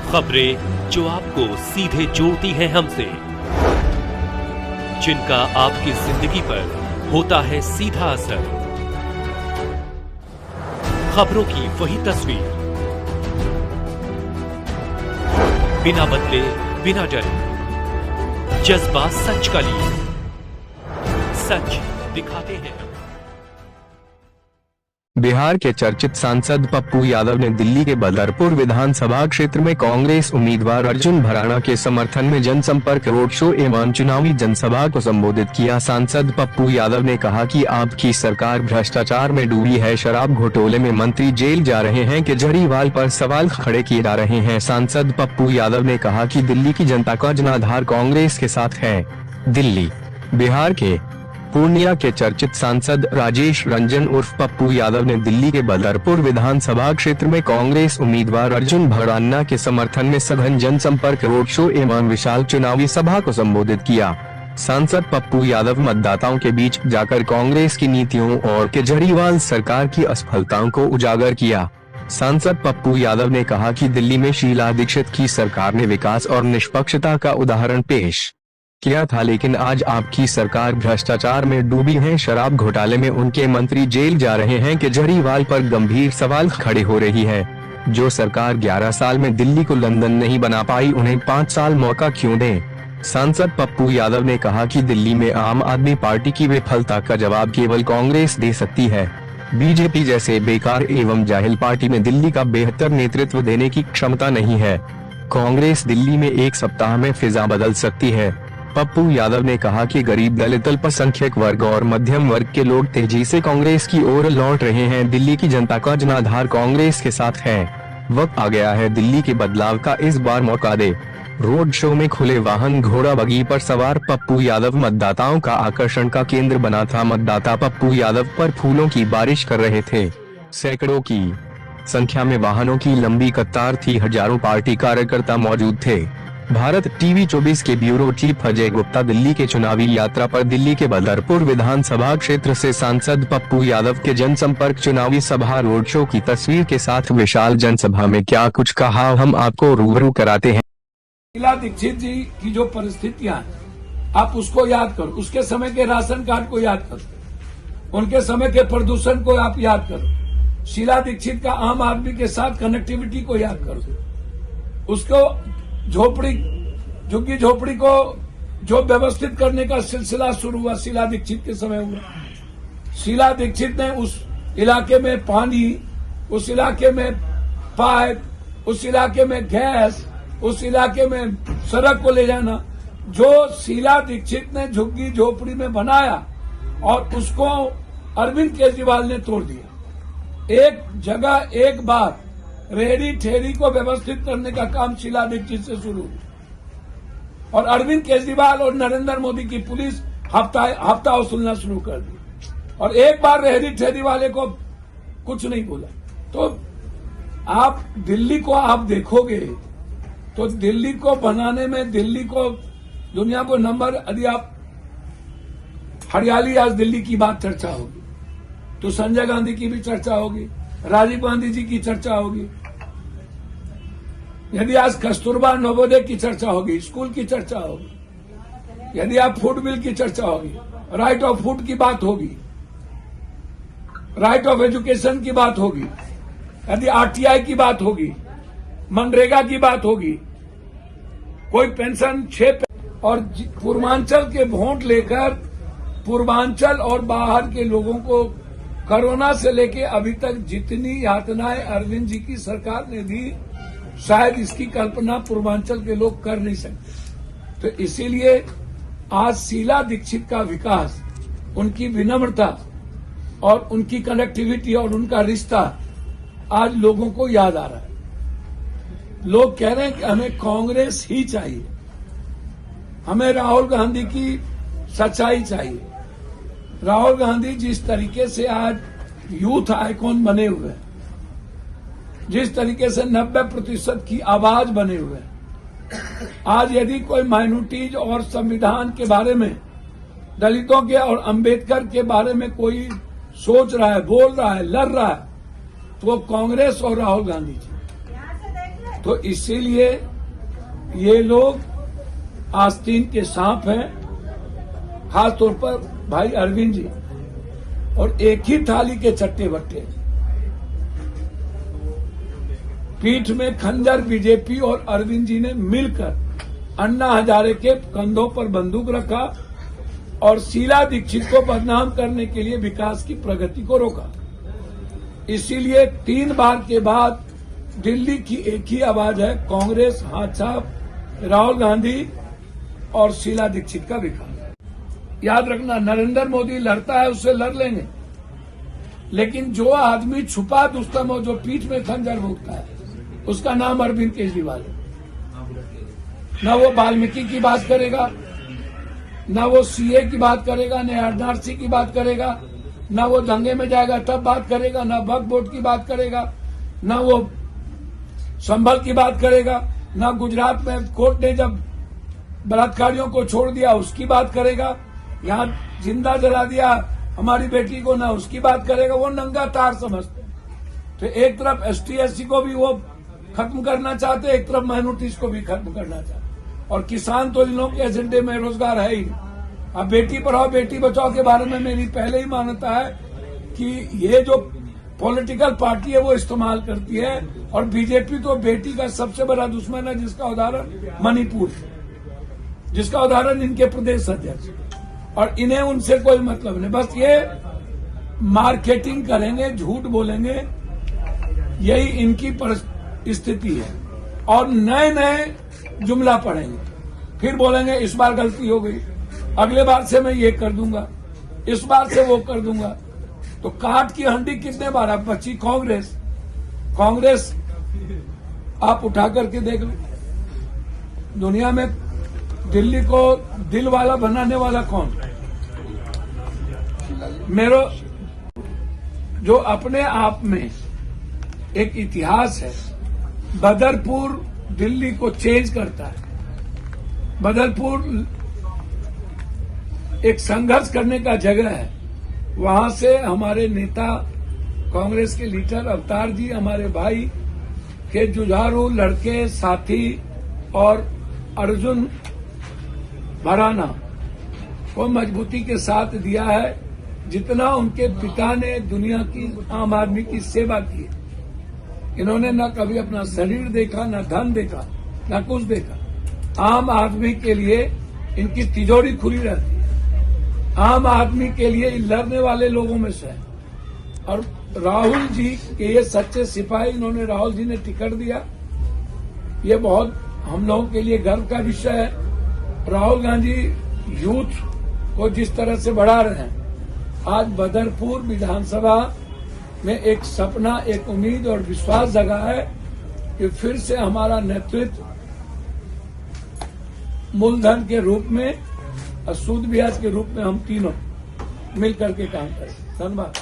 खबरें जो आपको सीधे जोड़ती हैं हमसे, जिनका आपकी जिंदगी पर होता है सीधा असर। खबरों की वही तस्वीर, बिना बदले बिना डरे, जज्बा सच का लिए, सच दिखाते हैं। बिहार के चर्चित सांसद पप्पू यादव ने दिल्ली के बदरपुर विधानसभा क्षेत्र में कांग्रेस उम्मीदवार अर्जुन भराड़ा के समर्थन में जनसंपर्क रोड शो एवं चुनावी जनसभा को संबोधित किया। सांसद पप्पू यादव ने कहा कि आपकी सरकार भ्रष्टाचार में डूबी है, शराब घोटाले में मंत्री जेल जा रहे हैं, केजरीवाल पर सवाल खड़े किए जा रहे हैं। सांसद पप्पू यादव ने कहा कि दिल्ली की जनता का जनाधार कांग्रेस के साथ है। दिल्ली बिहार के पूर्णिया के चर्चित सांसद राजेश रंजन उर्फ पप्पू यादव ने दिल्ली के बदरपुर विधानसभा क्षेत्र में कांग्रेस उम्मीदवार अर्जुन भराड़ा के समर्थन में सघन जनसंपर्क रोड शो एवं विशाल चुनावी सभा को संबोधित किया। सांसद पप्पू यादव मतदाताओं के बीच जाकर कांग्रेस की नीतियों और केजरीवाल सरकार की असफलताओं को उजागर किया। सांसद पप्पू यादव ने कहा कि दिल्ली में शीला दीक्षित की सरकार ने विकास और निष्पक्षता का उदाहरण पेश किया था, लेकिन आज आपकी सरकार भ्रष्टाचार में डूबी है, शराब घोटाले में उनके मंत्री जेल जा रहे हैं, केजरीवाल पर गंभीर सवाल खड़े हो रही है। जो सरकार 11 साल में दिल्ली को लंदन नहीं बना पाई, उन्हें 5 साल मौका क्यों दें। सांसद पप्पू यादव ने कहा कि दिल्ली में आम आदमी पार्टी की विफलता का जवाब केवल कांग्रेस दे सकती है। बीजेपी जैसे बेकार एवं जाहिल पार्टी में दिल्ली का बेहतर नेतृत्व देने की क्षमता नहीं है। कांग्रेस दिल्ली में एक सप्ताह में फिजा बदल सकती है। पप्पू यादव ने कहा कि गरीब, दलित, अल्पसंख्यक वर्ग और मध्यम वर्ग के लोग तेजी से कांग्रेस की ओर लौट रहे हैं। दिल्ली की जनता का जनाधार कांग्रेस के साथ है। वक्त आ गया है दिल्ली के बदलाव का, इस बार मौका दे। रोड शो में खुले वाहन, घोड़ा बगी पर सवार पप्पू यादव मतदाताओं का आकर्षण का केंद्र बना था। मतदाता पप्पू यादव पर फूलों की बारिश कर रहे थे। सैकड़ों की संख्या में वाहनों की लंबी कतार थी। हजारों पार्टी कार्यकर्ता मौजूद थे। भारत टीवी 24 के ब्यूरो चीफ अजय गुप्ता दिल्ली के चुनावी यात्रा पर दिल्ली के बदरपुर विधानसभा क्षेत्र से सांसद पप्पू यादव के जनसंपर्क चुनावी सभा रोड शो की तस्वीर के साथ विशाल जनसभा में क्या कुछ कहा, हम आपको रूबरू कराते हैं। शीला दीक्षित जी की जो परिस्थितियां हैं, आप उसको याद करो, उसके समय के राशन कार्ड को याद करो, उनके समय के प्रदूषण को आप याद करो, शीला दीक्षित का आम आदमी के साथ कनेक्टिविटी को याद करो, उसको झुग्गी झोपड़ी को जो व्यवस्थित करने का सिलसिला शुरू हुआ शीला दीक्षित के समय हुआ। शीला दीक्षित ने उस इलाके में पानी, उस इलाके में पाइप, उस इलाके में गैस, उस इलाके में सड़क को ले जाना, जो शीला दीक्षित ने झुग्गी झोपड़ी में बनाया और उसको अरविंद केजरीवाल ने तोड़ दिया। एक जगह एक बार रेहड़ी ठेरी को व्यवस्थित करने का काम शीला दीक्षित से शुरू हुआ और अरविंद केजरीवाल और नरेंद्र मोदी की पुलिस हफ्ता वसूलना शुरू कर दी और एक बार रेहड़ी ठेरी वाले को कुछ नहीं बोला। तो आप दिल्ली को आप देखोगे तो दिल्ली को बनाने में, दिल्ली को दुनिया को नंबर, यदि आप हरियाली, आज दिल्ली की बात चर्चा होगी तो संजय गांधी की भी चर्चा होगी, राजीव गांधी जी की चर्चा होगी। यदि आज कस्तूरबा नवोदय की चर्चा होगी, स्कूल की चर्चा होगी, यदि आप फूड बिल की चर्चा होगी, राइट ऑफ फूड की बात होगी, राइट ऑफ एजुकेशन की बात होगी, यदि आरटीआई की बात होगी, मनरेगा की बात होगी, कोई पेंशन 6 और पूर्वांचल के वोट लेकर पूर्वांचल और बाहर के लोगों को कोरोना से लेके अभी तक जितनी यातनाएं अरविंद जी की सरकार ने दी, शायद इसकी कल्पना पूर्वांचल के लोग कर नहीं सकते। तो इसीलिए आज शीला दीक्षित का विकास, उनकी विनम्रता और उनकी कनेक्टिविटी और उनका रिश्ता आज लोगों को याद आ रहा है। लोग कह रहे हैं कि हमें कांग्रेस ही चाहिए, हमें राहुल गांधी की सच्चाई चाहिए। राहुल गांधी जिस तरीके से आज यूथ आइकॉन बने हुए हैं, जिस तरीके से 90% की आवाज बने हुए हैं, आज यदि कोई माइनॉरिटीज और संविधान के बारे में, दलितों के और अंबेडकर के बारे में कोई सोच रहा है, बोल रहा है, लड़ रहा है, तो वो कांग्रेस और राहुल गांधी जी। तो इसीलिए ये लोग आस्तीन के सांप हैं, खास तौर पर भाई अरविंद जी, और एक ही थाली के चट्टे बट्टे। पीठ में खंजर बीजेपी और अरविंद जी ने मिलकर अन्ना हजारे के कंधों पर बंदूक रखा और शीला दीक्षित को बदनाम करने के लिए विकास की प्रगति को रोका। इसीलिए 3 बार के बाद दिल्ली की एक ही आवाज है, कांग्रेस हाथ साफ, राहुल गांधी और शीला दीक्षित का विकास। याद रखना, नरेंद्र मोदी लड़ता है, उससे लड़ लेंगे, लेकिन जो आदमी छुपा दुश्मन हो, जो पीठ में खंजर भोगता है, उसका नाम अरविंद केजरीवाल है। न वो वाल्मीकि की बात करेगा, न वो सीए की बात करेगा, न एनआरसी की बात करेगा, न वो दंगे में जाएगा तब बात करेगा, न वक्फ बोर्ड की बात करेगा, न वो संभल की बात करेगा, न गुजरात में कोर्ट ने जब बलात्कारियों को छोड़ दिया उसकी बात करेगा, यहाँ जिंदा जला दिया हमारी बेटी को, ना उसकी बात करेगा। वो नंगा तार समझते हैं। तो एक तरफ ST/SC को भी वो खत्म करना चाहते, एक तरफ माइनॉरिटीज को भी खत्म करना चाहते, और किसान तो इन लोगों के एजेंडे में रोजगार है ही। अब बेटी पढ़ाओ बेटी बचाओ के बारे में मेरी पहले ही मान्यता है कि ये जो पॉलिटिकल पार्टी है वो इस्तेमाल करती है, और बीजेपी तो बेटी का सबसे बड़ा दुश्मन है, जिसका उदाहरण मणिपुर, जिसका उदाहरण इनके प्रदेश अध्यक्ष, और इन्हें उनसे कोई मतलब नहीं, बस ये मार्केटिंग करेंगे, झूठ बोलेंगे, यही इनकी स्थिति है। और नए नए जुमला पढ़ेंगे, फिर बोलेंगे इस बार गलती हो गई, अगले बार से मैं ये कर दूंगा, इस बार से वो कर दूंगा। तो काट की हंडी कितने बार अब बची? कांग्रेस आप उठा करके देख लो, दुनिया में दिल्ली को दिल वाला बनाने वाला कौन? मेरा जो अपने आप में एक इतिहास है, बदरपुर दिल्ली को चेंज करता है। बदरपुर एक संघर्ष करने का जगह है, वहां से हमारे नेता कांग्रेस के लीडर अवतार जी, हमारे भाई के जुझारू लड़के साथी और अर्जुन भराना को मजबूती के साथ दिया है, जितना उनके पिता ने दुनिया की आम आदमी की सेवा की। इन्होंने न कभी अपना शरीर देखा, न धन देखा, न कुछ देखा। आम आदमी के लिए इनकी तिजोरी खुली रहती है, आम आदमी के लिए लड़ने वाले लोगों में से। और राहुल जी के ये सच्चे सिपाही, इन्होंने राहुल जी ने टिकट दिया, ये बहुत हम लोगों के लिए गर्व का विषय है। राहुल गांधी यूथ को जिस तरह से बढ़ा रहे हैं, आज बदरपुर विधानसभा में एक सपना, एक उम्मीद और विश्वास जगा है कि फिर से हमारा नेतृत्व मूलधन के रूप में और सूद ब्याज के रूप में हम तीनों मिल करके काम करें। धन्यवाद।